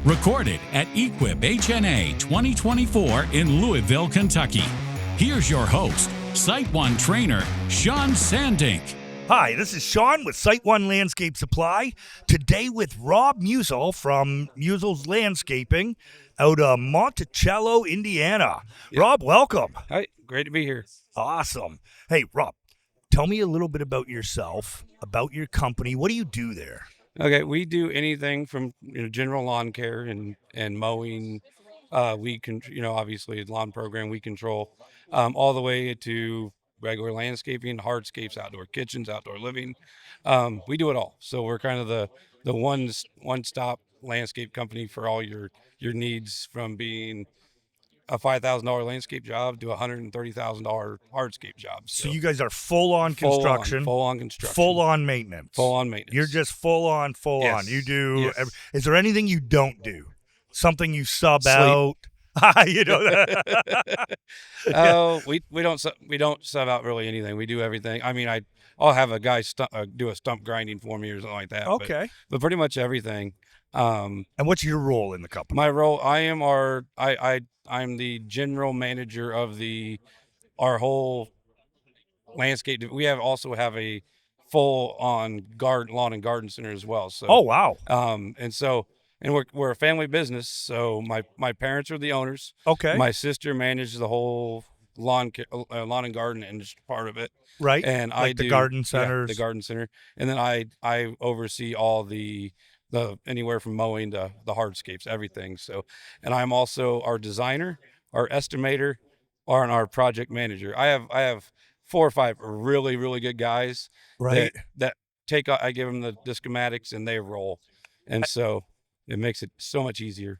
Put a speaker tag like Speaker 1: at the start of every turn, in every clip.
Speaker 1: Recorded at Equip HNA 2024 in Louisville, Kentucky. Here's your host, SiteOne trainer, Shawn Sandink.
Speaker 2: Hi, this is Shawn with SiteOne Landscape Supply. Today with Rob Musil from Musil's Landscaping out of Monticello, Indiana.
Speaker 3: Yep.
Speaker 2: Rob, welcome.
Speaker 3: Hi, great to be here.
Speaker 2: Awesome. Hey, Rob, tell me a little bit about yourself, about your company. What do you do there?
Speaker 3: Okay, we do anything from general lawn care and mowing. We can obviously lawn program we control, all the way to regular landscaping, hardscapes, outdoor kitchens, outdoor living. We do it all. So we're kind of the one-stop landscape company for all your needs, from being a $5,000 landscape job to a $130,000 hardscape job.
Speaker 2: So you guys are full-on construction,
Speaker 3: full-on construction,
Speaker 2: full-on maintenance.
Speaker 3: full-on maintenance.
Speaker 2: You're just full-on.
Speaker 3: Yes.
Speaker 2: You do.
Speaker 3: Yes.
Speaker 2: Is there anything you don't do? Something you sub
Speaker 3: Sleep.
Speaker 2: out? You know that.
Speaker 3: Oh, we don't sub out really anything. We do everything. I mean, I'll have a guy do a stump grinding for me or something like that.
Speaker 2: Okay.
Speaker 3: But pretty much everything.
Speaker 2: And what's your role in the company?
Speaker 3: My role, I'm the general manager of our whole landscape. We also have a full on lawn and garden center as well. So
Speaker 2: Oh, wow.
Speaker 3: And we're a family business. So my parents are the owners.
Speaker 2: Okay.
Speaker 3: My sister manages the whole lawn and garden industry part of it.
Speaker 2: Right.
Speaker 3: And
Speaker 2: like the garden centers.
Speaker 3: the garden center. And then I oversee all the anywhere from mowing to the hardscapes, everything. So, and I'm also our designer, our estimator, and our project manager. I have 4 or 5 really, really good guys.
Speaker 2: Right.
Speaker 3: I give them the schematics and they roll. And so it makes it so much easier.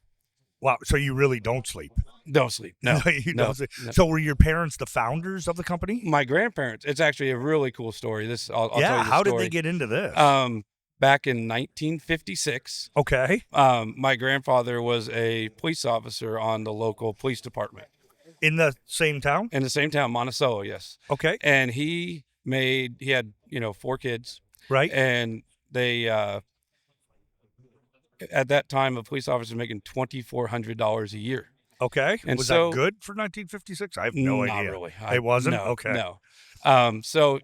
Speaker 2: Wow. So you really don't sleep?
Speaker 3: Don't sleep. No.
Speaker 2: You
Speaker 3: no,
Speaker 2: don't sleep.
Speaker 3: no.
Speaker 2: So were your parents the founders of the company?
Speaker 3: My grandparents, it's actually a really cool story. I'll tell you the
Speaker 2: How
Speaker 3: story.
Speaker 2: did they get into this?
Speaker 3: Back in 1956,
Speaker 2: Okay.
Speaker 3: my grandfather was a police officer on the local police department.
Speaker 2: In the same town?
Speaker 3: In the same town, Monticello, yes.
Speaker 2: Okay.
Speaker 3: And he had 4 kids.
Speaker 2: Right.
Speaker 3: And they, at that time, a police officer was making $2,400 a year.
Speaker 2: Okay.
Speaker 3: And
Speaker 2: was
Speaker 3: so,
Speaker 2: that good for 1956? I have no
Speaker 3: not
Speaker 2: idea.
Speaker 3: Really.
Speaker 2: It wasn't?
Speaker 3: No,
Speaker 2: Okay.
Speaker 3: No. So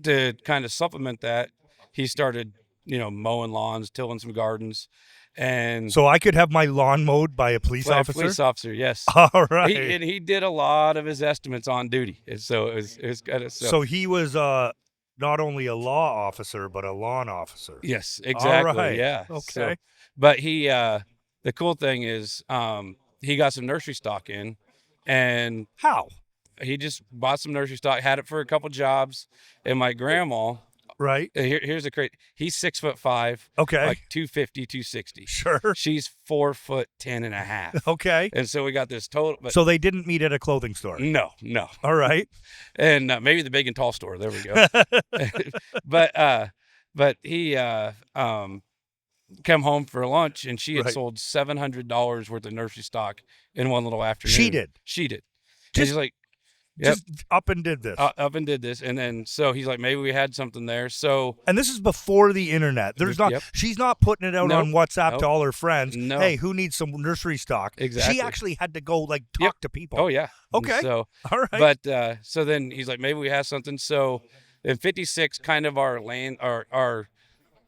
Speaker 3: to kind of supplement that, he started, mowing lawns, tilling some gardens. And
Speaker 2: So I could have my lawn mowed by a police officer?
Speaker 3: Police officer, yes.
Speaker 2: All right.
Speaker 3: He did a lot of his estimates on duty. And so it was kind of
Speaker 2: So he was not only a law officer, but a lawn officer.
Speaker 3: Yes, exactly.
Speaker 2: All right.
Speaker 3: Yeah.
Speaker 2: Okay.
Speaker 3: So, but he, the cool thing is, he got some nursery stock in, and
Speaker 2: How?
Speaker 3: he just bought some nursery stock, had it for a couple jobs, and my grandma.
Speaker 2: Right.
Speaker 3: Here's the crazy. He's 6'5".
Speaker 2: Okay.
Speaker 3: Like 250, 260.
Speaker 2: Sure.
Speaker 3: She's 4'10" and a half.
Speaker 2: Okay.
Speaker 3: And so we got this total. But
Speaker 2: So they didn't meet at a clothing store?
Speaker 3: no.
Speaker 2: All right.
Speaker 3: And maybe the big and tall store. There we go. but he come home for lunch, and she had
Speaker 2: Right.
Speaker 3: sold $700 worth of nursery stock in one little afternoon.
Speaker 2: She did?
Speaker 3: She did. And
Speaker 2: Just-
Speaker 3: he's like, yep,
Speaker 2: Just up and did this.
Speaker 3: up and did this. And then so he's like, maybe we had something there. So
Speaker 2: And this is before the internet. There's not.
Speaker 3: Yep.
Speaker 2: She's not putting it out
Speaker 3: Nope.
Speaker 2: on WhatsApp to
Speaker 3: Nope.
Speaker 2: all her friends.
Speaker 3: No.
Speaker 2: Hey, who needs some nursery stock?
Speaker 3: Exactly.
Speaker 2: She actually had to go talk
Speaker 3: Yep.
Speaker 2: to people.
Speaker 3: oh yeah. And
Speaker 2: Okay.
Speaker 3: so
Speaker 2: All right.
Speaker 3: but so then he's like, maybe we have something. So in 56, kind of our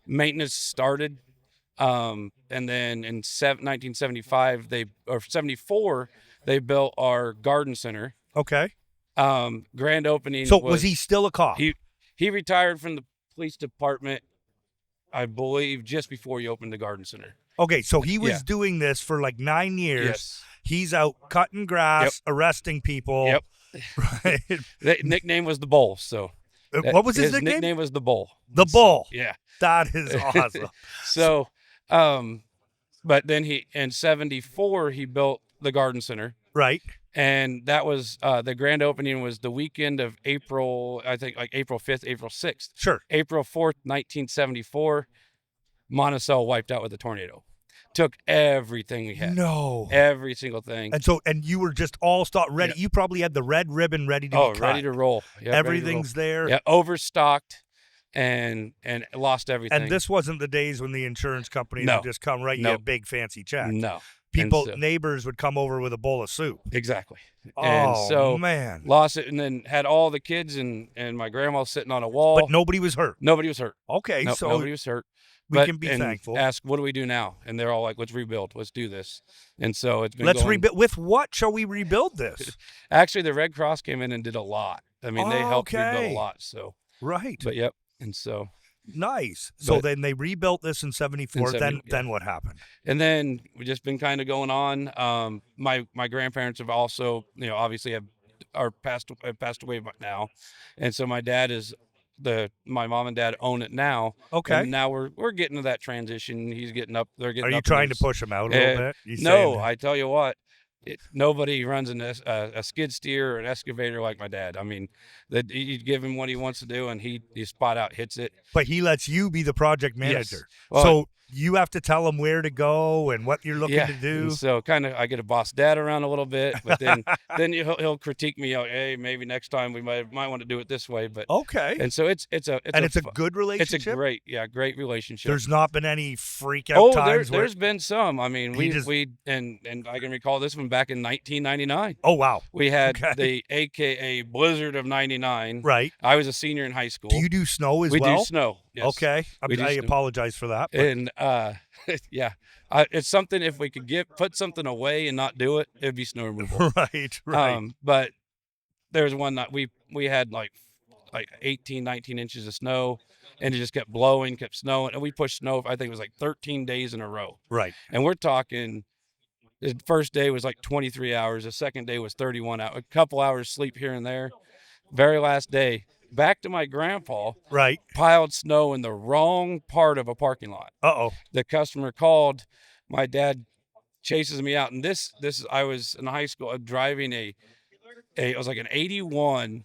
Speaker 3: maintenance started. And then in 1975, 74, they built our garden center.
Speaker 2: Okay.
Speaker 3: Grand opening.
Speaker 2: So was he still a cop?
Speaker 3: He retired from the police department, I believe, just before he opened the garden center.
Speaker 2: Okay, so he was
Speaker 3: Yeah.
Speaker 2: doing this for like 9 years.
Speaker 3: Yes.
Speaker 2: He's out cutting grass, arresting people.
Speaker 3: Yep.
Speaker 2: Right.
Speaker 3: The nickname was the Bull. So
Speaker 2: What was his nickname?
Speaker 3: nickname was the Bull.
Speaker 2: The Bull.
Speaker 3: Yeah.
Speaker 2: That is awesome.
Speaker 3: So, but then in 74, he built the garden center.
Speaker 2: Right.
Speaker 3: And that was the grand opening was the weekend of April, I think like April 5th, April 6th.
Speaker 2: Sure.
Speaker 3: April 4th, 1974, Monticello wiped out with a tornado. Took everything we had.
Speaker 2: No.
Speaker 3: Every single thing.
Speaker 2: And you were just all ready.
Speaker 3: Yeah.
Speaker 2: You probably had the red ribbon ready to be cut.
Speaker 3: Ready to roll. Yep,
Speaker 2: Everything's there.
Speaker 3: Yeah, overstocked. and lost everything.
Speaker 2: And this wasn't the days when the insurance companies
Speaker 3: No.
Speaker 2: would just come write you
Speaker 3: No.
Speaker 2: a big fancy check.
Speaker 3: No.
Speaker 2: People,
Speaker 3: And so,
Speaker 2: neighbors would come over with a bowl of soup.
Speaker 3: exactly. And
Speaker 2: Oh,
Speaker 3: so
Speaker 2: man.
Speaker 3: lost it, and then had all the kids and my grandma sitting on a wall.
Speaker 2: But nobody was hurt.
Speaker 3: Nobody was hurt.
Speaker 2: Okay,
Speaker 3: Nope,
Speaker 2: so
Speaker 3: nobody was hurt.
Speaker 2: we can be thankful.
Speaker 3: Ask, what do we do now? And they're all like, let's rebuild. Let's do this. And so it's been
Speaker 2: Let's
Speaker 3: going.
Speaker 2: rebuild. With what shall we rebuild this?
Speaker 3: Actually, the Red Cross came in and did a lot. I mean, they helped rebuild
Speaker 2: Okay.
Speaker 3: a lot. So,
Speaker 2: Right.
Speaker 3: but yep. And so,
Speaker 2: Nice. So
Speaker 3: But-
Speaker 2: then they rebuilt this in 74.
Speaker 3: In 70,
Speaker 2: Then what happened?
Speaker 3: and then we've just been kind of going on. My grandparents have also, obviously have passed away now, and so my dad is my mom and dad own it now.
Speaker 2: Okay.
Speaker 3: And now we're getting to that transition. He's getting up. They're getting.
Speaker 2: Are you
Speaker 3: up
Speaker 2: trying to push them out a little bit? You
Speaker 3: No,
Speaker 2: saying-
Speaker 3: I tell you what. Nobody runs a skid steer or an excavator like my dad. I mean, that you give him what he wants to do, and he spot out hits it.
Speaker 2: But he lets you be the project manager.
Speaker 3: Well,
Speaker 2: so you have to tell him where to go and what you're looking to do.
Speaker 3: And so kind of I get to boss dad around a little bit, but then he'll critique me. Hey, maybe next time we might want to do it this way. But
Speaker 2: Okay.
Speaker 3: and so it's a
Speaker 2: good relationship.
Speaker 3: It's a great relationship.
Speaker 2: There's not been any freak out times.
Speaker 3: There's been some. I mean,
Speaker 2: He
Speaker 3: we and I can recall this one back in 1999.
Speaker 2: Oh wow.
Speaker 3: We had
Speaker 2: Okay.
Speaker 3: the AKA Blizzard of '99.
Speaker 2: Right.
Speaker 3: I was a senior in high school.
Speaker 2: Do you do snow as
Speaker 3: we
Speaker 2: well?
Speaker 3: do snow. Yes.
Speaker 2: Okay.
Speaker 3: We do
Speaker 2: I
Speaker 3: snow.
Speaker 2: apologize for that. But
Speaker 3: And yeah, it's something. If we could put something away and not do it, it'd be snow removal.
Speaker 2: right. Right.
Speaker 3: But there's one that we had like 18, 19 inches of snow, and it just kept blowing, kept snowing, and we pushed snow. I think it was like 13 days in a row.
Speaker 2: right.
Speaker 3: And we're talking. The first day was like 23 hours. The second day was 31 hours. A couple hours sleep here and there. Very last day, back to my grandpa.
Speaker 2: Right.
Speaker 3: Piled snow in the wrong part of a parking lot.
Speaker 2: Uh-oh.
Speaker 3: The customer called. My dad chases me out, and this I was in high school driving it was like an 81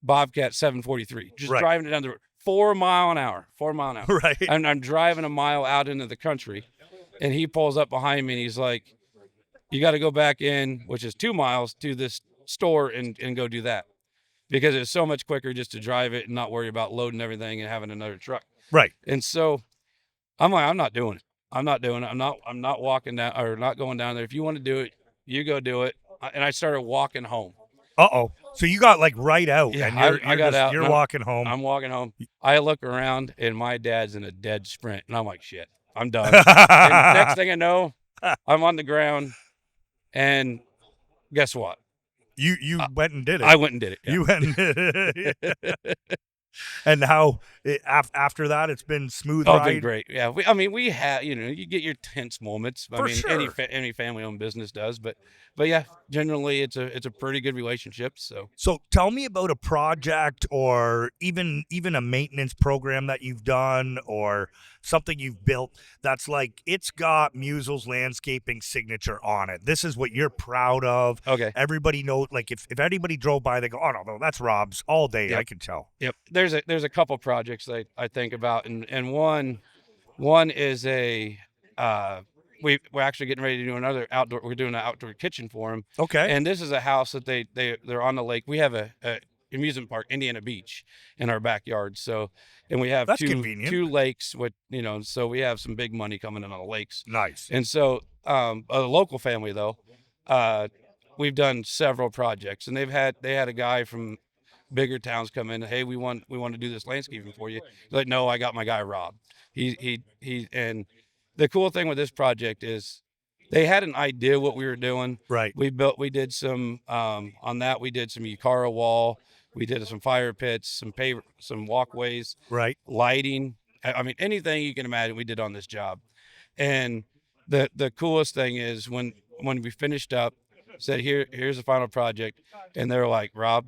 Speaker 3: Bobcat 743, just
Speaker 2: Right.
Speaker 3: driving it down the road 4 mile an hour.
Speaker 2: Right.
Speaker 3: And I'm driving a mile out into the country, and he pulls up behind me and he's like, you got to go back in, which is 2 miles, to this store and go do that, because it's so much quicker just to drive it and not worry about loading everything and having another truck.
Speaker 2: Right.
Speaker 3: And so I'm like, I'm not doing it. I'm not walking down, or not going down there. If you want to do it, you go do it. And I started walking home.
Speaker 2: Uh-oh. So you got like right out.
Speaker 3: Yeah,
Speaker 2: and
Speaker 3: I got out.
Speaker 2: You're walking home.
Speaker 3: I'm walking home. I look around, and my dad's in a dead sprint. And I'm like, shit, I'm done. And next thing I know, I'm on the ground. And guess what?
Speaker 2: You went and did it.
Speaker 3: I went and did it. Yeah.
Speaker 2: You went and did it. And how after that it's been smooth
Speaker 3: Oh,
Speaker 2: ride?
Speaker 3: been great. Yeah. We had, you get your tense moments.
Speaker 2: For sure.
Speaker 3: Any family-owned business does, but yeah, generally it's a pretty good relationship.
Speaker 2: So tell me about a project or even a maintenance program that you've done or something you've built that's like it's got Musil's landscaping signature on it. This is what you're proud of.
Speaker 3: Okay.
Speaker 2: Everybody knows, like if anybody drove by, they go, oh no, that's Rob's all day.
Speaker 3: Yep.
Speaker 2: I can tell.
Speaker 3: Yep. There's a couple projects I think about, and one is we're actually getting ready to do another outdoor. We're doing an outdoor kitchen for them.
Speaker 2: Okay.
Speaker 3: And this is a house that they're on the lake. We have a amusement park, Indiana Beach, in our backyard. So, and we have
Speaker 2: That's
Speaker 3: two
Speaker 2: convenient.
Speaker 3: lakes with, so we have some big money coming in on the lakes.
Speaker 2: Nice.
Speaker 3: And so, a local family though, we've done several projects, and they had a guy from bigger towns come in. Hey, we want to do this landscaping for you. He's like, no, I got my guy Rob. He and the cool thing with this project is they had an idea what we were doing.
Speaker 2: Right.
Speaker 3: We did some on that. We did some Yukara wall. We did some fire pits, some walkways,
Speaker 2: Right.
Speaker 3: lighting. I mean, anything you can imagine we did on this job. And the coolest thing is when we finished up, said, here's the final project. And they were like, Rob,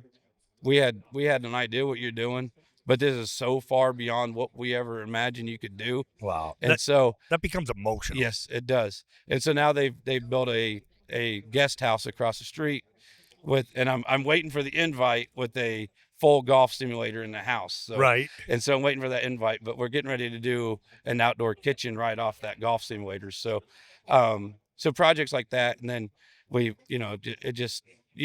Speaker 3: we had an idea what you're doing, but this is so far beyond what we ever imagined you could do.
Speaker 2: Wow.
Speaker 3: And
Speaker 2: That becomes emotional.
Speaker 3: yes, it does. And so now they've built a guest house across the street and I'm waiting for the invite with a full golf simulator in the house. So,
Speaker 2: Right.
Speaker 3: And so I'm waiting for that invite, but we're getting ready to do an outdoor kitchen right off that golf simulator. So, so projects like that. And then you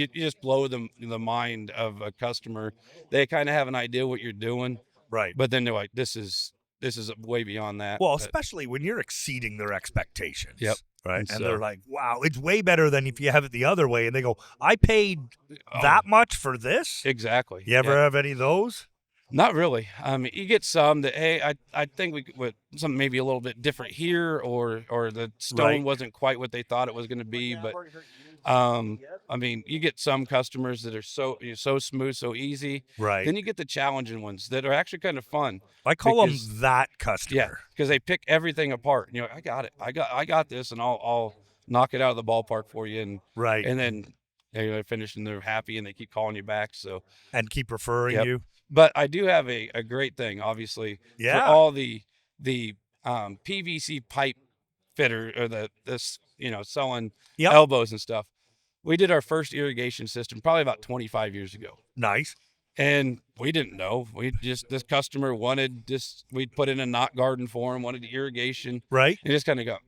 Speaker 3: just blow the mind of a customer. They kind of have an idea what you're doing,
Speaker 2: Right.
Speaker 3: But then they're like, this is way beyond that.
Speaker 2: Well,
Speaker 3: But,
Speaker 2: especially when you're exceeding their expectations.
Speaker 3: Yep.
Speaker 2: Right.
Speaker 3: And
Speaker 2: And
Speaker 3: so-
Speaker 2: they're like, wow, it's way better than if you have it the other way. And they go, I paid
Speaker 3: oh,
Speaker 2: that much for this?
Speaker 3: exactly.
Speaker 2: You ever
Speaker 3: Yep.
Speaker 2: have any of those?
Speaker 3: Not really. You get some that, hey, I think we could with something maybe a little bit different here, or the stone
Speaker 2: Right.
Speaker 3: wasn't quite what they thought it was going to be. But you get some customers that are so smooth, so easy.
Speaker 2: Right.
Speaker 3: Then you get the challenging ones that are actually kind of fun.
Speaker 2: I call
Speaker 3: because-
Speaker 2: them that
Speaker 3: Yeah,
Speaker 2: customer.
Speaker 3: because they pick everything apart. You know, I got it. I got this, and I'll knock it out of the ballpark for you. And
Speaker 2: Right.
Speaker 3: then they're finished and they're happy and they keep calling you back. So.
Speaker 2: And keep referring
Speaker 3: Yep.
Speaker 2: you.
Speaker 3: But I do have a great thing, obviously,
Speaker 2: Yeah.
Speaker 3: for all the PVC pipe fitter or selling
Speaker 2: Yep.
Speaker 3: elbows and stuff. We did our first irrigation system probably about 25 years ago,
Speaker 2: Nice.
Speaker 3: and we didn't know. This customer wanted this. We'd put in a knot garden for him, wanted irrigation,
Speaker 2: Right.
Speaker 3: and just kind of go.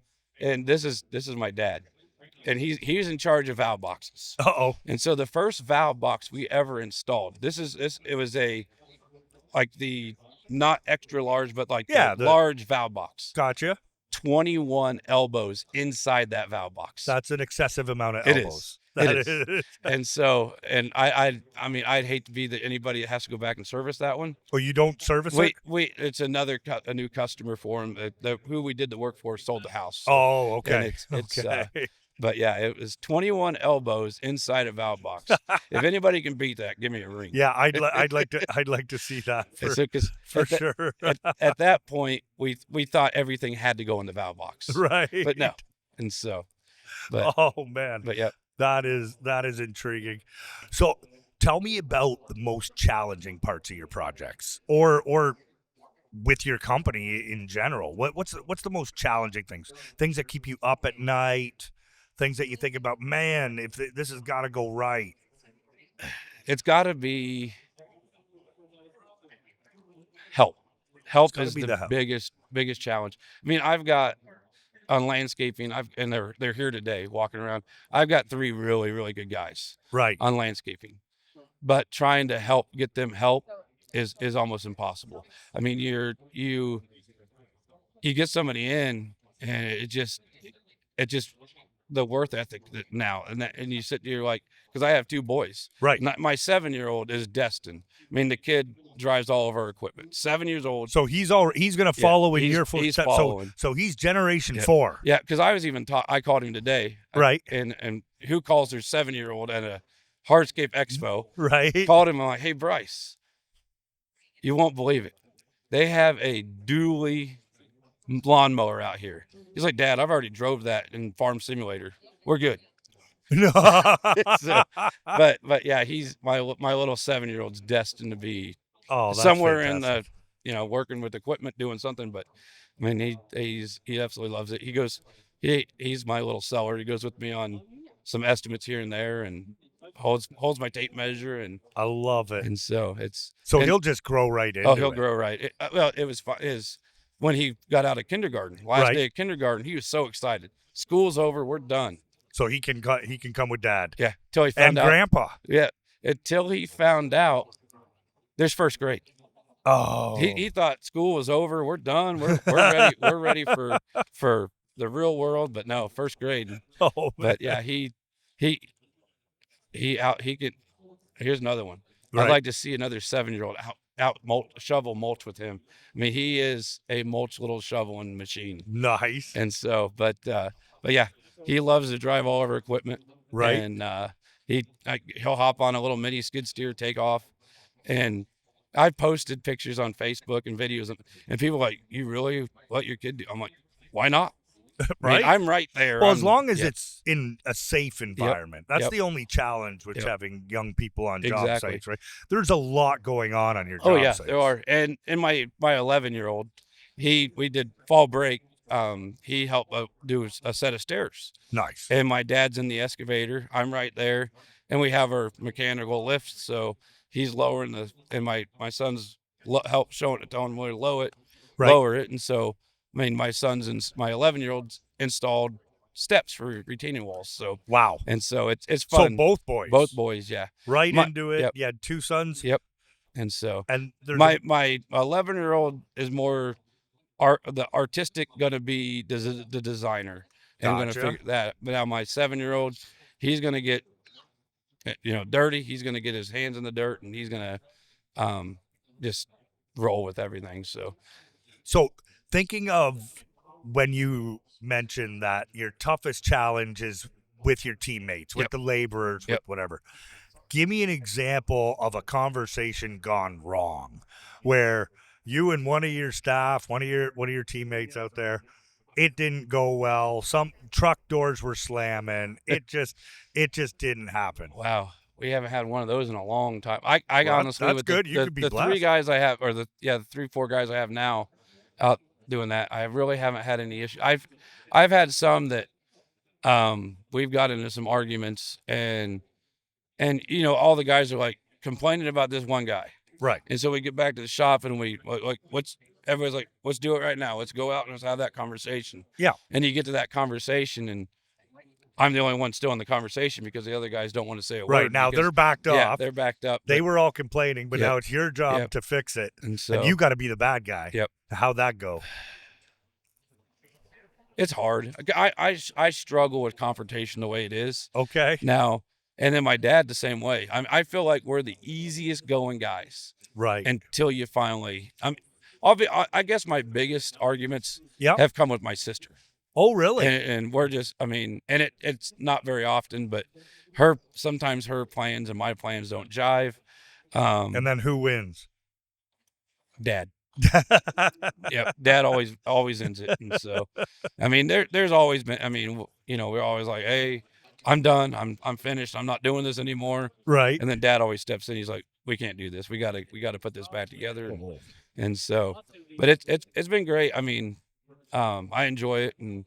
Speaker 3: And this is my dad, and he's in charge of valve boxes.
Speaker 2: Uh-oh.
Speaker 3: And so the first valve box we ever installed, it was the not extra large, but
Speaker 2: Yeah,
Speaker 3: the large valve box.
Speaker 2: Gotcha.
Speaker 3: 21 elbows inside that valve box.
Speaker 2: That's an excessive amount of
Speaker 3: It is.
Speaker 2: elbows.
Speaker 3: It
Speaker 2: That
Speaker 3: is. And so, and I'd hate to be anybody that has to go back and service that one.
Speaker 2: Oh, you don't service it?
Speaker 3: It's a new customer for him. Who we did the work for sold the house. So-
Speaker 2: Oh,
Speaker 3: and
Speaker 2: okay.
Speaker 3: it's
Speaker 2: Okay.
Speaker 3: But yeah, it was 21 elbows inside a valve box. If anybody can beat that, give me a ring.
Speaker 2: Yeah, I'd like to see that
Speaker 3: And
Speaker 2: for,
Speaker 3: so, 'cause
Speaker 2: for
Speaker 3: at, that-
Speaker 2: sure.
Speaker 3: at that point, we thought everything had to go in the valve box,
Speaker 2: Right.
Speaker 3: but no. And so, but
Speaker 2: Oh man.
Speaker 3: but yeah,
Speaker 2: That is intriguing. So tell me about the most challenging parts of your projects or with your company in general. What's the most challenging things that keep you up at night, things that you think about, man, if this has got to go right.
Speaker 3: it's got to be help. Help
Speaker 2: gotta
Speaker 3: is
Speaker 2: be the
Speaker 3: the
Speaker 2: help.
Speaker 3: biggest challenge. I mean, I've got on landscaping, and they're here today walking around. I've got 3 really, really good guys
Speaker 2: Right.
Speaker 3: on landscaping, but trying to get them help is almost impossible. I mean, you get somebody in, and it just the worth ethic now, and you sit there like, because I have 2 boys.
Speaker 2: Right.
Speaker 3: My 7-year-old is destined. I mean, the kid drives all of our equipment. 7 years old.
Speaker 2: So he's going to follow in
Speaker 3: he's-
Speaker 2: your
Speaker 3: he's
Speaker 2: footsteps.
Speaker 3: following.
Speaker 2: So he's generation
Speaker 3: Yeah.
Speaker 2: 4.
Speaker 3: Yeah, because I was even taught. I called him today.
Speaker 2: Right.
Speaker 3: And who calls their 7-year-old at a hardscape expo?
Speaker 2: Right.
Speaker 3: Called him. I'm like, hey, Bryce, you won't believe it. They have a dually lawnmower out here. He's like, Dad, I've already drove that in Farm Simulator. We're good.
Speaker 2: No.
Speaker 3: So, but yeah, he's my little 7-year-old's destined to be
Speaker 2: Oh, that's
Speaker 3: somewhere
Speaker 2: fantastic.
Speaker 3: in the working with equipment, doing something. But I mean, he absolutely loves it. He goes, he's my little seller. He goes with me on some estimates here and there, and holds my tape measure, and
Speaker 2: I love it.
Speaker 3: so
Speaker 2: He'll just grow right into
Speaker 3: he'll
Speaker 2: it.
Speaker 3: grow right. It was fun. When he got out of kindergarten, last
Speaker 2: Right.
Speaker 3: day of kindergarten, he was so excited. School's over, we're done.
Speaker 2: So he can come with Dad
Speaker 3: Yeah, till he
Speaker 2: and
Speaker 3: found out.
Speaker 2: Grandpa.
Speaker 3: Yeah, until he found out there's first grade.
Speaker 2: Oh,
Speaker 3: He thought school was over. We're done. We're ready. We're ready for the real world. But no, first grade.
Speaker 2: oh man.
Speaker 3: But yeah, he could. Here's another one.
Speaker 2: Right.
Speaker 3: I'd like to see another 7-year-old shovel mulch with him. I mean, he is a mulch little shoveling machine.
Speaker 2: Nice.
Speaker 3: And so, but yeah, he loves to drive all of our equipment.
Speaker 2: Right.
Speaker 3: And he'll hop on a little mini skid steer, take off. And I posted pictures on Facebook and videos, and people are like, you really let your kid do? I'm like, why not? I
Speaker 2: Right.
Speaker 3: mean, I'm right there.
Speaker 2: Well, as long as
Speaker 3: yeah,
Speaker 2: it's in a safe environment. That's
Speaker 3: Yep.
Speaker 2: the only challenge with
Speaker 3: Yep.
Speaker 2: having young people on job
Speaker 3: Exactly.
Speaker 2: sites, right? There's a lot going on your job
Speaker 3: Oh yeah,
Speaker 2: sites.
Speaker 3: there are. And my 11-year-old, we did fall break. He helped do a set of stairs,
Speaker 2: Nice.
Speaker 3: and my dad's in the excavator. I'm right there, and we have our mechanical lift. So he's lowering and my son's help telling him where to lower it. And so, I mean, my 11-year-old's installed steps for retaining walls. So,
Speaker 2: Wow.
Speaker 3: and so it's
Speaker 2: So
Speaker 3: fun.
Speaker 2: both boys.
Speaker 3: Both boys, yeah.
Speaker 2: Right
Speaker 3: My-
Speaker 2: into it.
Speaker 3: yep.
Speaker 2: You had 2 sons.
Speaker 3: Yep. And so
Speaker 2: And there's
Speaker 3: my 11-year-old is more the artistic, gonna be the designer and gonna
Speaker 2: gotcha.
Speaker 3: figure that. But now my 7-year-old, he's gonna get dirty. He's gonna get his hands in the dirt, and he's gonna um, just roll with everything. So
Speaker 2: So thinking of when you mentioned that your toughest challenge is with your teammates, with
Speaker 3: yep,
Speaker 2: the laborers, with
Speaker 3: yep.
Speaker 2: whatever. Give me an example of a conversation gone wrong where you and one of your staff, one of your teammates out there, it didn't go well. Some truck doors were slamming. It just didn't happen.
Speaker 3: Wow, we haven't had one of those in a long time. I
Speaker 2: Well,
Speaker 3: honestly,
Speaker 2: that's
Speaker 3: with
Speaker 2: good. You could be
Speaker 3: the three
Speaker 2: blessed.
Speaker 3: guys I have, or the 3-4 guys I have now out doing that, I really haven't had any issue. I've had some that we've got into some arguments, and all the guys are like complaining about this one guy.
Speaker 2: Right.
Speaker 3: And so we get back to the shop, and we like, everybody's like, let's do it right now. Let's go out and let's have that conversation.
Speaker 2: Yeah.
Speaker 3: And you get to that conversation, and I'm the only one still in the conversation because the other guys don't want to say a
Speaker 2: Right.
Speaker 3: word.
Speaker 2: Now
Speaker 3: because,
Speaker 2: they're backed
Speaker 3: yeah,
Speaker 2: off.
Speaker 3: they're backed up.
Speaker 2: They were all complaining, but
Speaker 3: Yep.
Speaker 2: now it's your job
Speaker 3: Yep.
Speaker 2: to fix it.
Speaker 3: And so
Speaker 2: And you got to be the bad guy.
Speaker 3: Yep.
Speaker 2: How'd that go?
Speaker 3: It's hard. I struggle with confrontation the way it is
Speaker 2: Okay.
Speaker 3: now. And then my dad the same way. I feel like we're the easiest going guys
Speaker 2: Right.
Speaker 3: until you finally. I guess my biggest arguments
Speaker 2: Yep.
Speaker 3: have come with my sister.
Speaker 2: Oh, really?
Speaker 3: And we're just, and it's not very often, but sometimes her plans and my plans don't jive.
Speaker 2: And then who wins?
Speaker 3: Dad. Yep. Dad always ends it. And so, there's always been, we're always like, hey, I'm done. I'm finished. I'm not doing this anymore.
Speaker 2: Right.
Speaker 3: And then Dad always steps in. He's like, we can't do this. We gotta put this back together. And so, but it's been great. I enjoy it, and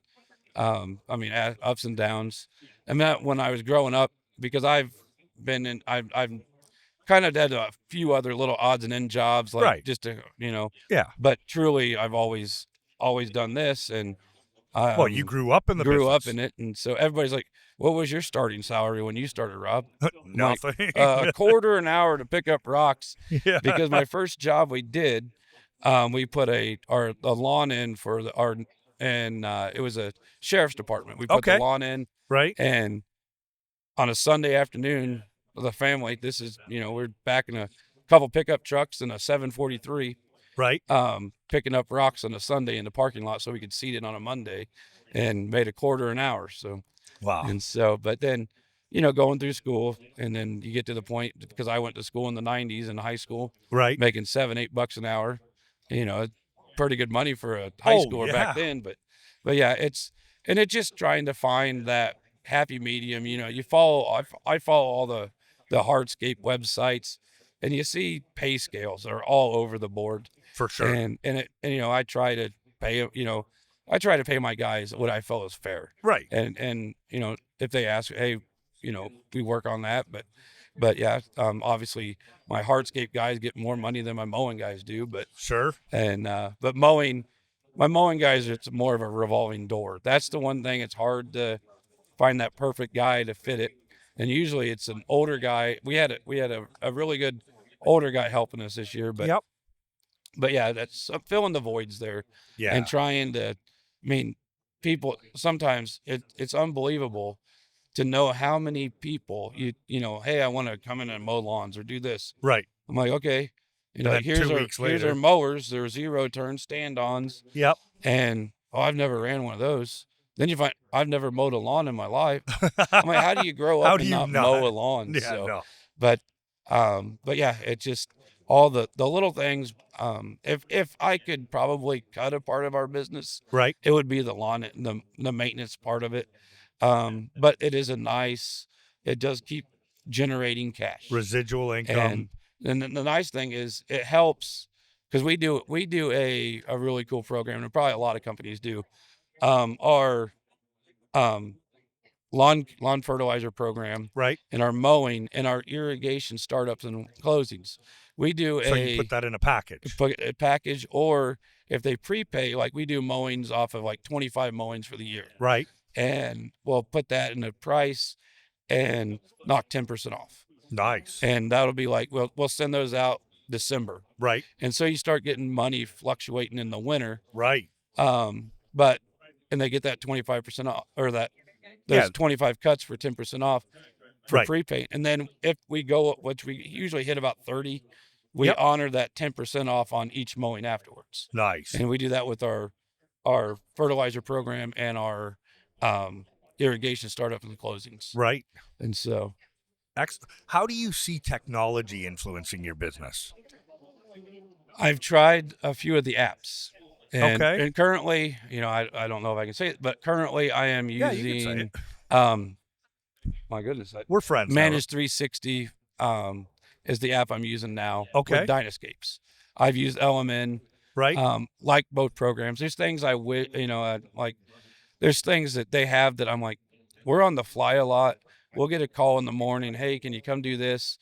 Speaker 3: ups and downs. When I was growing up, because I've kind of did a few other little odds and end jobs, like
Speaker 2: Right.
Speaker 3: just to
Speaker 2: Yeah.
Speaker 3: But truly, I've always done this, and
Speaker 2: Well, you grew up in the
Speaker 3: grew up
Speaker 2: business.
Speaker 3: in it, and so everybody's like, "What was your starting salary when you started, Rob?" I'm like,
Speaker 2: Nothing.
Speaker 3: a quarter an hour to pick up rocks.
Speaker 2: Yeah.
Speaker 3: Because my first job we did, we put a lawn in for it was a sheriff's department. We put
Speaker 2: Okay.
Speaker 3: the lawn in,
Speaker 2: Right.
Speaker 3: and on a Sunday afternoon, the family, this is, we're backing a couple pickup trucks and a 743,
Speaker 2: Right.
Speaker 3: picking up rocks on a Sunday in the parking lot so we could seat it on a Monday, and made a quarter an hour. So,
Speaker 2: Wow.
Speaker 3: and so, but then, going through school, and then you get to the point, because I went to school in the 90s in high school,
Speaker 2: Right.
Speaker 3: making $7-8 an hour, pretty good money for a high schooler
Speaker 2: yeah.
Speaker 3: back then. But yeah, it's just trying to find that happy medium. I follow all the hardscape websites, and you see pay scales that are all over the board.
Speaker 2: For sure.
Speaker 3: And I try to pay my guys what I feel is fair.
Speaker 2: Right.
Speaker 3: And if they ask, hey, we work on that, but yeah, obviously my hardscape guys get more money than my mowing guys do, but
Speaker 2: Sure.
Speaker 3: but my mowing guys, it's more of a revolving door. That's the one thing. It's hard to find that perfect guy to fit it. And usually it's an older guy. We had a really good older guy helping us this year, but
Speaker 2: Yep.
Speaker 3: but yeah, that's filling the voids there.
Speaker 2: Yeah.
Speaker 3: And trying to, people, sometimes it's unbelievable to know how many people hey, I want to come in and mow lawns or do this.
Speaker 2: Right.
Speaker 3: I'm like, okay,
Speaker 2: And then 2 weeks
Speaker 3: here's
Speaker 2: later.
Speaker 3: our mowers. They're 0-turn stand-ons,
Speaker 2: Yep.
Speaker 3: and I've never ran one of those. Then you find I've never mowed a lawn in my life. I'm like, how do you grow
Speaker 2: How
Speaker 3: up
Speaker 2: do
Speaker 3: and
Speaker 2: you
Speaker 3: not
Speaker 2: not?
Speaker 3: mow a lawn?
Speaker 2: Yeah.
Speaker 3: So,
Speaker 2: No.
Speaker 3: but yeah, it's just all the little things. If I could probably cut a part of our business,
Speaker 2: Right.
Speaker 3: it would be the lawn, the maintenance part of it. But it does keep generating cash.
Speaker 2: Residual income.
Speaker 3: And the nice thing is it helps, because we do a really cool program, and probably a lot of companies do. Our lawn fertilizer program,
Speaker 2: Right.
Speaker 3: and our mowing and our irrigation startups and closings. We do
Speaker 2: So you put that in a package.
Speaker 3: a package, or if they prepay, like we do mowings off of like 25 mowings for the year,
Speaker 2: Right.
Speaker 3: and we'll put that in a price and knock 10% off.
Speaker 2: Nice.
Speaker 3: And that'll be like, we'll send those out December.
Speaker 2: Right.
Speaker 3: And so you start getting money fluctuating in the winter.
Speaker 2: Right.
Speaker 3: But and they get that 25% off, or that
Speaker 2: Yeah.
Speaker 3: there's 25 cuts for 10% off for
Speaker 2: Right.
Speaker 3: pre-paint. And then if we go, which we usually hit about 30, we
Speaker 2: Yep.
Speaker 3: honor that 10% off on each mowing afterwards.
Speaker 2: Nice.
Speaker 3: And we do that with our fertilizer program and our irrigation startup and closings.
Speaker 2: Right.
Speaker 3: And so
Speaker 2: how do you see technology influencing your business?
Speaker 3: I've tried a few of the apps. And,
Speaker 2: Okay.
Speaker 3: and currently, I don't know if I can say it, but currently I am
Speaker 2: Yeah, you can say
Speaker 3: using,
Speaker 2: it.
Speaker 3: My goodness,
Speaker 2: We're friends now.
Speaker 3: Manage 360 is the app I'm using now.
Speaker 2: Okay.
Speaker 3: With Dynascapes. I've used LMN.
Speaker 2: Right.
Speaker 3: Like both programs. There's things like there's things that they have that I'm like, we're on the fly a lot. We'll get a call in the morning. Hey, can you come do this?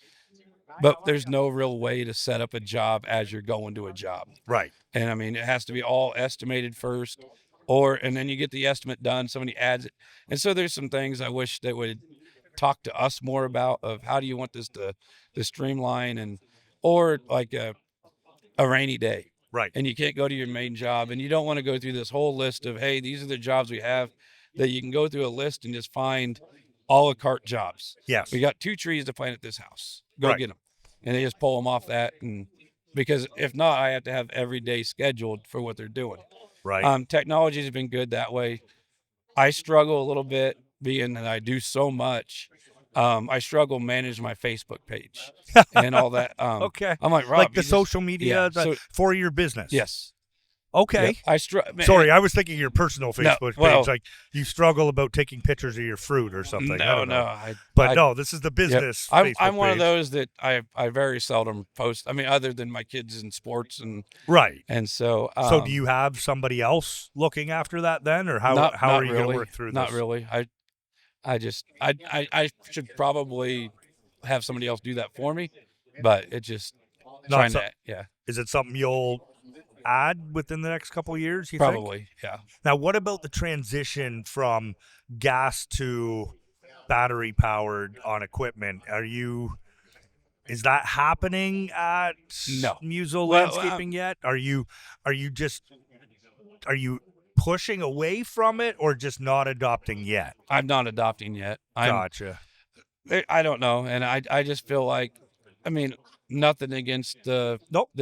Speaker 3: But there's no real way to set up a job as you're going to a job.
Speaker 2: Right.
Speaker 3: And I mean, it has to be all estimated first, and then you get the estimate done. Somebody adds it. And so there's some things I wish they would talk to us more about, of how do you want this to streamline, or like a rainy day.
Speaker 2: Right.
Speaker 3: And you can't go to your main job, and you don't want to go through this whole list of, hey, these are the jobs we have, that you can go through a list and just find a la carte jobs.
Speaker 2: Yes.
Speaker 3: We got 2 trees to plant at this house. Go
Speaker 2: Right.
Speaker 3: get them. And they just pull them off that. And because if not, I have to have every day scheduled for what they're doing.
Speaker 2: Right.
Speaker 3: Technology has been good that way. I struggle a little bit, being that I do so much. I struggle managing my Facebook page and all that.
Speaker 2: Okay.
Speaker 3: I'm like, Rob,
Speaker 2: like the social media for your business.
Speaker 3: Yes.
Speaker 2: Okay.
Speaker 3: Yeah,
Speaker 2: Sorry, I was thinking your personal Facebook
Speaker 3: well,
Speaker 2: page. Like you struggle about taking pictures of your fruit or something. I don't know.
Speaker 3: No.
Speaker 2: This is the business.
Speaker 3: Yep.
Speaker 2: Facebook
Speaker 3: I'm one of
Speaker 2: page.
Speaker 3: those that I very seldom post. I mean, other than my kids in sports
Speaker 2: Right.
Speaker 3: and so.
Speaker 2: So do you have somebody else looking after that then, or how are you going to work through this?
Speaker 3: Not really. I should probably have somebody else do that for me, but it just
Speaker 2: Is it something you'll add within the next couple of years, you
Speaker 3: probably
Speaker 2: think?
Speaker 3: Yeah.
Speaker 2: Now, what about the transition from gas to battery powered on equipment? Is that happening at Musil Landscaping yet? Are you pushing away from it, or just not adopting yet?
Speaker 3: I'm not adopting yet.
Speaker 2: Gotcha.
Speaker 3: I don't know, and I just feel like, I mean, nothing against the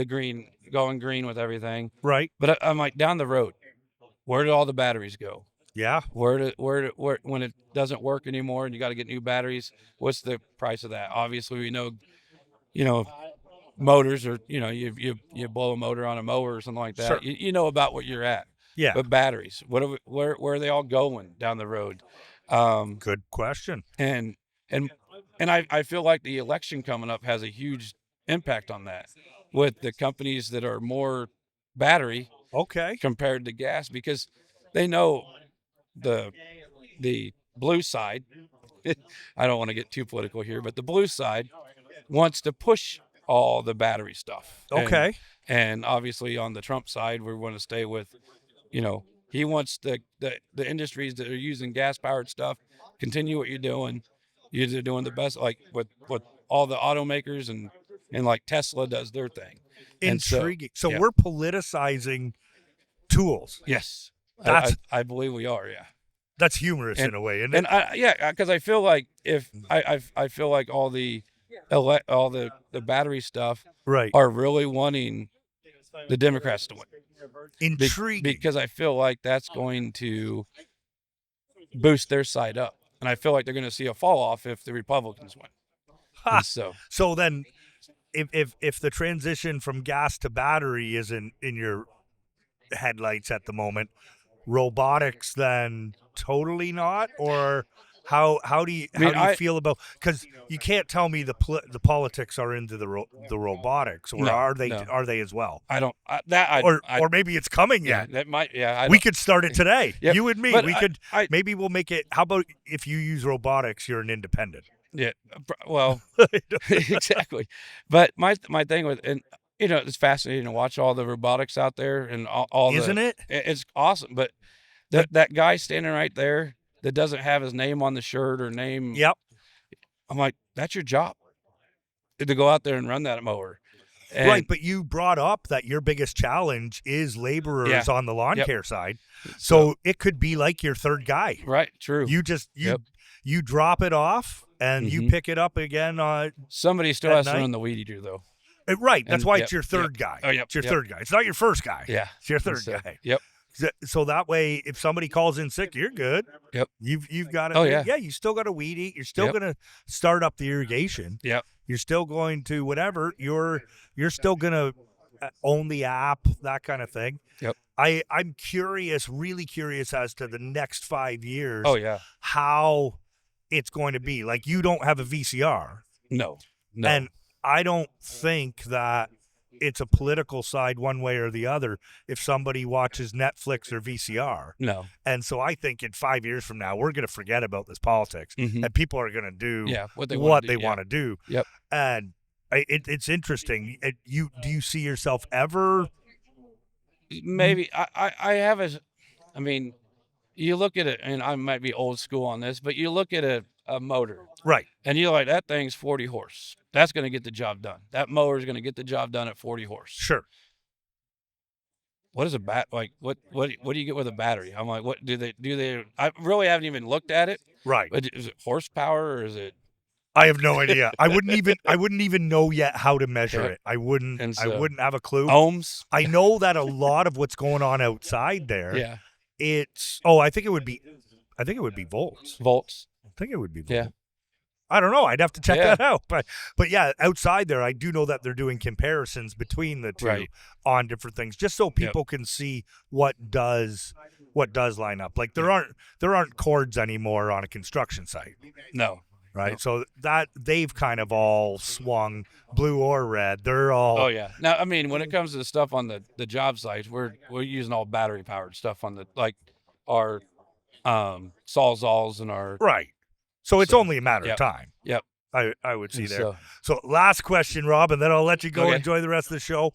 Speaker 3: green, going green with everything,
Speaker 2: right?
Speaker 3: But I'm like, down the road, where do all the batteries go?
Speaker 2: Yeah.
Speaker 3: Where when it doesn't work anymore and you got to get new batteries, what's the price of that? Obviously, we know, motors, or you blow a motor on a mower or something like that.
Speaker 2: Sure.
Speaker 3: You know about what you're at.
Speaker 2: Yeah.
Speaker 3: But batteries, where are they all going down the road?
Speaker 2: Good question.
Speaker 3: And I feel like the election coming up has a huge impact on that, with the companies that are more battery compared to gas, because they know the blue side. I don't want to get too political here, but the blue side wants to push all the battery stuff.
Speaker 2: Okay.
Speaker 3: And obviously on the Trump side, we want to stay with, he wants the industries that are using gas powered stuff, continue what you're doing. You're doing the best, like with all the automakers and like Tesla does their thing.
Speaker 2: Intriguing. So we're politicizing tools.
Speaker 3: Yes. I believe we are. Yeah.
Speaker 2: That's humorous in a way, isn't it?
Speaker 3: And because I feel like I feel like all the battery stuff are really wanting the Democrats to win.
Speaker 2: Intriguing.
Speaker 3: Because I feel like that's going to boost their side up. And I feel like they're going to see a fall off if the Republicans win.
Speaker 2: So then if the transition from gas to battery isn't in your headlights at the moment, robotics then totally not? Or how do you feel about, because you can't tell me the politics are into the robotics, or are they as well?
Speaker 3: I don't
Speaker 2: or maybe it's coming yet.
Speaker 3: That might
Speaker 2: we could start it today.
Speaker 3: Yep.
Speaker 2: You and me.
Speaker 3: But
Speaker 2: we could maybe we'll make it. How about if you use robotics, you're an independent?
Speaker 3: Yeah. Well, exactly. But my thing with, and it's fascinating to watch all the robotics out there and all
Speaker 2: isn't it?
Speaker 3: It's awesome. But that guy standing right there that doesn't have his name on the shirt or name.
Speaker 2: Yep.
Speaker 3: I'm like, that's your job, to go out there and run that mower. And,
Speaker 2: Right, but you brought up that your biggest challenge is laborers on the lawn
Speaker 3: Yep.
Speaker 2: care side. So it could be like your third guy.
Speaker 3: Right. True.
Speaker 2: You just
Speaker 3: Yep.
Speaker 2: you drop it off and you pick it up again
Speaker 3: Somebody still
Speaker 2: at
Speaker 3: has to
Speaker 2: night.
Speaker 3: run the weed eater though.
Speaker 2: Right. That's
Speaker 3: And-
Speaker 2: why
Speaker 3: yep,
Speaker 2: it's your third guy.
Speaker 3: Oh, yep,
Speaker 2: It's your
Speaker 3: yep.
Speaker 2: third guy. It's not your first guy.
Speaker 3: Yeah.
Speaker 2: It's your third
Speaker 3: So,
Speaker 2: guy.
Speaker 3: Yep.
Speaker 2: So that way, if somebody calls in sick, you're good.
Speaker 3: Yep.
Speaker 2: You've got it.
Speaker 3: Oh, yeah.
Speaker 2: Yeah, you still got to weed eat. You're still going to start up the irrigation.
Speaker 3: Yep.
Speaker 2: You're still going to whatever. You're still going to own the app, that kind of thing.
Speaker 3: Yep.
Speaker 2: I'm curious, really curious as to the next 5 years.
Speaker 3: Oh yeah.
Speaker 2: How it's going to be. Like, you don't have a VCR.
Speaker 3: No.
Speaker 2: And I don't think that it's a political side one way or the other if somebody watches Netflix or VCR.
Speaker 3: No.
Speaker 2: And so I think in 5 years from now, we're going to forget about this politics and people are going to do
Speaker 3: what they
Speaker 2: want
Speaker 3: want
Speaker 2: to do.
Speaker 3: Yep.
Speaker 2: And it's interesting. Do you see yourself ever?
Speaker 3: Maybe I have I mean, you look at it, and I might be old school on this, but you look at a motor.
Speaker 2: Right.
Speaker 3: And you're like, that thing's 40 horse. That's going to get the job done. That mower is going to get the job done at 40 horse.
Speaker 2: Sure.
Speaker 3: What is a what do you get with a battery? I'm like, what do they, I really haven't even looked at it.
Speaker 2: Right.
Speaker 3: But is it horsepower or is it?
Speaker 2: I have no idea. I wouldn't even know yet how to measure
Speaker 3: Yeah.
Speaker 2: it. I wouldn't have a clue.
Speaker 3: Ohms?
Speaker 2: I know that a lot of what's going on outside there.
Speaker 3: Yeah.
Speaker 2: I think it would be volts.
Speaker 3: Volts.
Speaker 2: I think it would be volts.
Speaker 3: Yeah.
Speaker 2: I don't know. I'd have to check that out. But yeah, outside there, I do know that they're doing comparisons between the two on different things, just so people can see what does line up. Like there aren't cords anymore on a construction site.
Speaker 3: No.
Speaker 2: Right.
Speaker 3: No.
Speaker 2: So that they've kind of all swung blue or red. They're all.
Speaker 3: Oh yeah. Now I mean, when it comes to the stuff on the job sites, we're using all battery powered stuff on our sawzalls and our
Speaker 2: Right. So it's only a matter of time.
Speaker 3: Yep.
Speaker 2: I would see there. So last question, Rob, and then I'll let you go enjoy the rest of the show.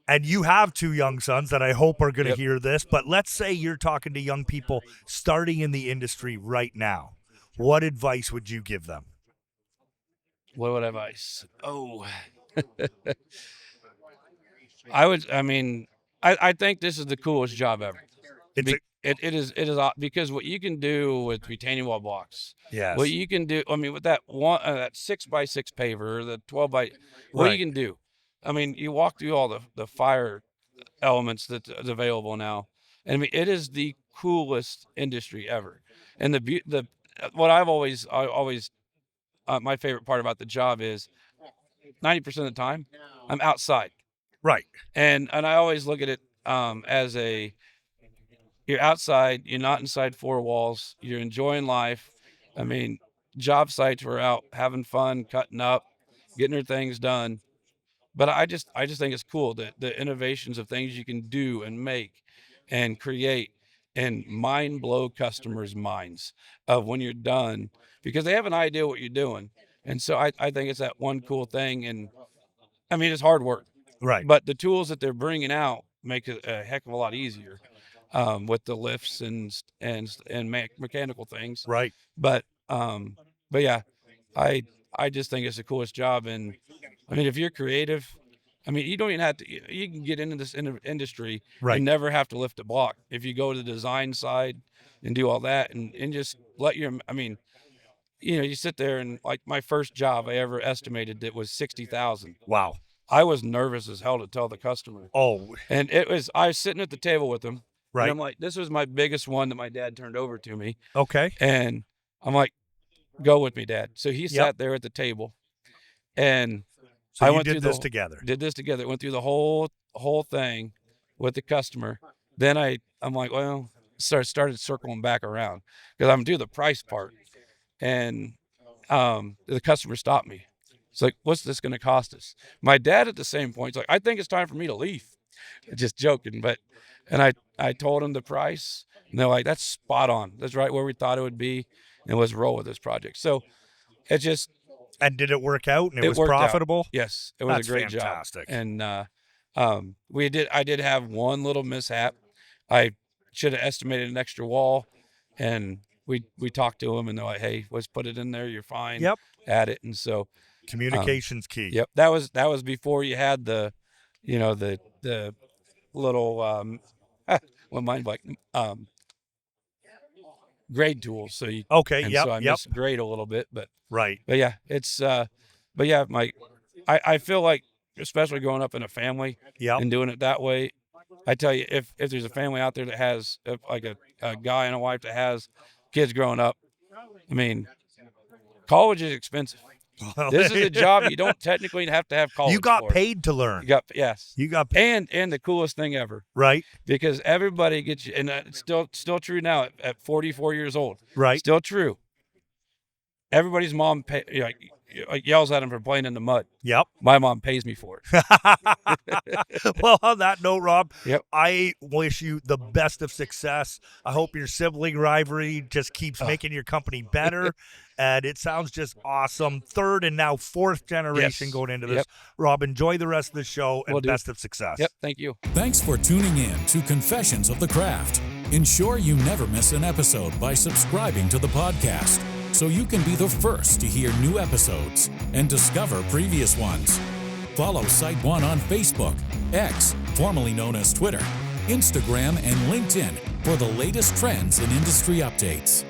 Speaker 2: And you have two young sons that I hope are going to hear this. But let's say you're talking to young people starting in the industry right now. What advice would you give them?
Speaker 3: What would advice? Oh, I think this is the coolest job ever. It is because what you can do with retaining wall blocks.
Speaker 2: Yes.
Speaker 3: What you can do, with that that 6x6 paver, the 12x, what you can do. I mean, you walk through all the fire elements that's available now. And I mean, it is the coolest industry ever. And what I've always my favorite part about the job is 90% of the time I'm outside.
Speaker 2: Right.
Speaker 3: And I always look at it as you're outside, you're not inside four walls, you're enjoying life. I mean, job sites, we're out having fun, cutting up, getting our things done. But I just think it's cool that the innovations of things you can do and make and create and mind blow customers' minds of when you're done, because they have an idea what you're doing. And so I think it's that one cool thing. And I mean, it's hard work.
Speaker 2: Right.
Speaker 3: But the tools that they're bringing out make it a heck of a lot easier. With the lifts and mechanical things.
Speaker 2: Right.
Speaker 3: But yeah, I just think it's the coolest job. And I mean, if you're creative, I mean, you don't even have to, you can get into this industry and never have to lift a block. If you go to the design side and do all that and just you sit there and like my first job I ever estimated it was $60,000.
Speaker 2: Wow.
Speaker 3: I was nervous as hell to tell the customer.
Speaker 2: Oh.
Speaker 3: And I was sitting at the table with them.
Speaker 2: Right.
Speaker 3: And I'm like, this was my biggest one that my dad turned over to me.
Speaker 2: Okay.
Speaker 3: And I'm like, go with me, Dad. So he sat there at the table, and
Speaker 2: so I did this together.
Speaker 3: Went through the whole thing with the customer. Then I'm like, well, started circling back around because I'm doing the price part, and the customer stopped me. It's like, what's this going to cost us? My dad at the same point, he's like, I think it's time for me to leave. Just joking, but. And I told them the price, and they're like, that's spot on. That's right where we thought it would be, and let's roll with this project. So it just.
Speaker 2: And did it work out, and it was profitable?
Speaker 3: Out. Yes, it was a great
Speaker 2: fantastic.
Speaker 3: Job. And I did have one little mishap. I should have estimated an extra wall, and we talked to them, and they're like, hey, let's put it in there. You're fine.
Speaker 2: Yep.
Speaker 3: Add it. And so
Speaker 2: Communication's key.
Speaker 3: Yep, that was before you had the, the little what mine like grade tools. So you
Speaker 2: Okay.
Speaker 3: and
Speaker 2: Yep.
Speaker 3: so I
Speaker 2: Yep.
Speaker 3: missed grade a little bit,
Speaker 2: Right.
Speaker 3: but yeah, it's but yeah, I feel like, especially growing up in a family
Speaker 2: Yep.
Speaker 3: and doing it that way, I tell you, if there's a family out there that has like a guy and a wife that has kids growing up, I mean, college is expensive. This is a job you don't technically have to have college
Speaker 2: You got
Speaker 3: for.
Speaker 2: paid to learn.
Speaker 3: Yes.
Speaker 2: You got paid.
Speaker 3: And the coolest thing ever,
Speaker 2: Right.
Speaker 3: because everybody gets you, and it's still true now at 44 years old.
Speaker 2: Right.
Speaker 3: Still true. Everybody's mom yells at them for playing in the mud.
Speaker 2: Yep.
Speaker 3: My mom pays me for it.
Speaker 2: Well, on that note, Rob,
Speaker 3: Yep.
Speaker 2: I wish you the best of success. I hope your sibling rivalry just keeps making your company better. And it sounds just awesome. Third and now fourth generation
Speaker 3: Yes.
Speaker 2: going into this.
Speaker 3: Yep.
Speaker 2: Rob, enjoy the rest of the show and
Speaker 3: Will do.
Speaker 2: best of success.
Speaker 3: Yep. Thank you.
Speaker 1: Thanks for tuning in to Confessions of the Craft. Ensure you never miss an episode by subscribing to the podcast so you can be the first to hear new episodes and discover previous ones. Follow SiteOne on Facebook, X, formerly known as Twitter, Instagram, and LinkedIn for the latest trends and industry updates.